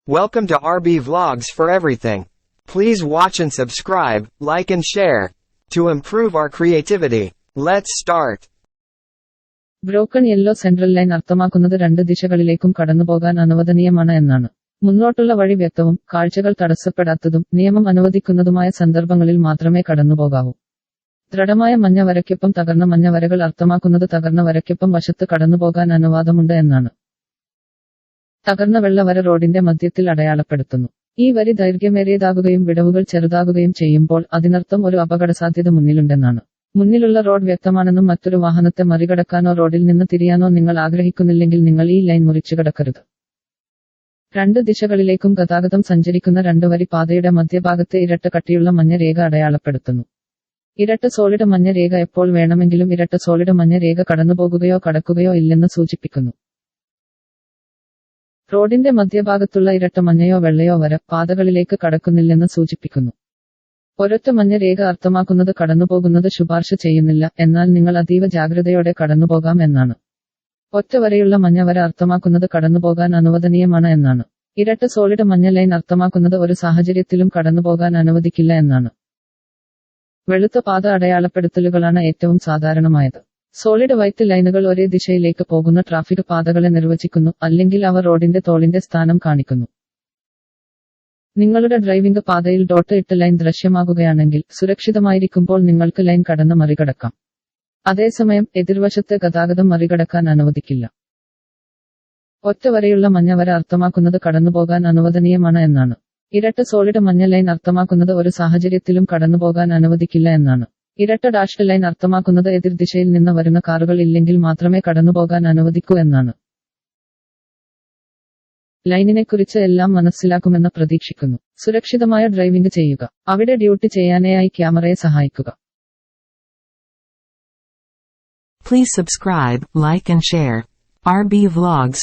Welcome to RB Vlogs for everything. Please watch and subscribe, like and share. To improve our creativity. Let's start. Broken yellow central line അർത്ഥമാക്കുന്നത് രണ്ട് ദിശകളിലേക്കും കടന്നുപോകാൻ അനുവദനീയമാണ് എന്നാണ്. മുന്നോട്ടുള്ള വഴി വ്യക്തവും കാഴ്ചകൾ തടസ്സപ്പെടാത്തതും നിയമം അനുവദിക്കുന്നതുമായ സന്ദർഭങ്ങളിൽ മാത്രമേ കടന്നുപോകാവൂ. ദൃഢമായ മഞ്ഞ വരയ്ക്കൊപ്പം തകർന്ന മഞ്ഞ വരകൾ അർത്ഥമാക്കുന്നത് തകർന്ന വരയ്ക്കൊപ്പം വശത്ത് കടന്നുപോകാൻ അനുവാദമുണ്ട് എന്നാണ്. തകർന്ന വെള്ള വര റോഡിന്റെ മധ്യത്തിൽ അടയാളപ്പെടുത്തുന്നു. ഈ വരി ദൈർഘ്യമേറിയതാകുകയും വിടവുകൾ ചെറുതാകുകയും ചെയ്യുമ്പോൾ അതിനർത്ഥം ഒരു അപകടസാധ്യത മുന്നിലുണ്ടെന്നാണ്. മുന്നിലുള്ള റോഡ് വ്യക്തമാണെന്നും മറ്റൊരു വാഹനത്തെ മറികടക്കാനോ റോഡിൽ നിന്ന് തിരിയാനോ നിങ്ങൾ ആഗ്രഹിക്കുന്നില്ലെങ്കിൽ നിങ്ങൾ ഈ ലൈൻ മുറിച്ചുകടക്കരുത്. രണ്ട് ദിശകളിലേക്കും ഗതാഗതം സഞ്ചരിക്കുന്ന രണ്ട് വരി പാതയുടെ മധ്യഭാഗത്തെ ഇരട്ട കട്ടിയുള്ള മഞ്ഞ രേഖ അടയാളപ്പെടുത്തുന്നു. ഇരട്ട സോളിഡ് മഞ്ഞ രേഖ എപ്പോൾ വേണമെങ്കിലും ഇരട്ട സോളിഡ് മഞ്ഞ രേഖ കടന്നുപോകുകയോ കടക്കുകയോ ഇല്ലെന്ന് സൂചിപ്പിക്കുന്നു. റോഡിന്റെ മധ്യഭാഗത്തുള്ള ഇരട്ട മഞ്ഞയോ വെള്ളയോ വര പാതകളിലേക്ക് കടക്കുന്നില്ലെന്ന് സൂചിപ്പിക്കുന്നു. ഒരൊറ്റ മഞ്ഞ രേഖ അർത്ഥമാക്കുന്നത് കടന്നുപോകുന്നത് ശുപാർശ ചെയ്യുന്നില്ല, എന്നാൽ നിങ്ങൾ അതീവ ജാഗ്രതയോടെ കടന്നുപോകാം എന്നാണ്. ഒറ്റ വരയുള്ള മഞ്ഞ വര അർത്ഥമാക്കുന്നത് കടന്നുപോകാൻ അനുവദനീയമാണ് എന്നാണ്. ഇരട്ട സോളിഡ് മഞ്ഞ ലൈൻ അർത്ഥമാക്കുന്നത് ഒരു സാഹചര്യത്തിലും കടന്നുപോകാൻ അനുവദിക്കില്ല എന്നാണ്. വെളുത്ത പാത അടയാളപ്പെടുത്തലുകളാണ് ഏറ്റവും സാധാരണമായത്. സോളിഡ് വൈറ്റ് ലൈനുകൾ ഒരേ ദിശയിലേക്ക് പോകുന്ന ട്രാഫിക് പാതകളെ നിർവചിക്കുന്നു, അല്ലെങ്കിൽ അവ റോഡിന്റെ തോളിന്റെ സ്ഥാനം കാണിക്കുന്നു. നിങ്ങളുടെ ഡ്രൈവിംഗ് പാതയിൽ ഡോട്ട് ഇട്ട ലൈൻ ദൃശ്യമാകുകയാണെങ്കിൽ സുരക്ഷിതമായിരിക്കുമ്പോൾ നിങ്ങൾക്ക് ലൈൻ കടന്ന് മറികടക്കാം. അതേസമയം എതിർവശത്തെ ഗതാഗതം മറികടക്കാൻ അനുവദിക്കില്ല. ഒറ്റ വരയുള്ള മഞ്ഞ വര അർത്ഥമാക്കുന്നത് കടന്നുപോകാൻ അനുവദനീയമാണ് എന്നാണ്. ഇരട്ട സോളിഡ് മഞ്ഞ ലൈൻ അർത്ഥമാക്കുന്നത് ഒരു സാഹചര്യത്തിലും കടന്നുപോകാൻ അനുവദിക്കില്ല എന്നാണ്. ഇരട്ട ഡാഷ്ഡ് ലൈൻ അർത്ഥമാക്കുന്നത് എതിർദിശയിൽ നിന്ന് വരുന്ന കാറുകൾ ഇല്ലെങ്കിൽ മാത്രമേ കടന്നുപോകാൻ അനുവദിക്കൂ എന്നാണ്. ലൈനിനെക്കുറിച്ച് എല്ലാം മനസ്സിലാക്കുമെന്ന് പ്രതീക്ഷിക്കുന്നു. സുരക്ഷിതമായ ഡ്രൈവിംഗ് ചെയ്യുക. അവിടെ ഡ്യൂട്ടി ചെയ്യാനായി ക്യാമറയെ സഹായിക്കുക. Please subscribe, like and share. RB Vlogs.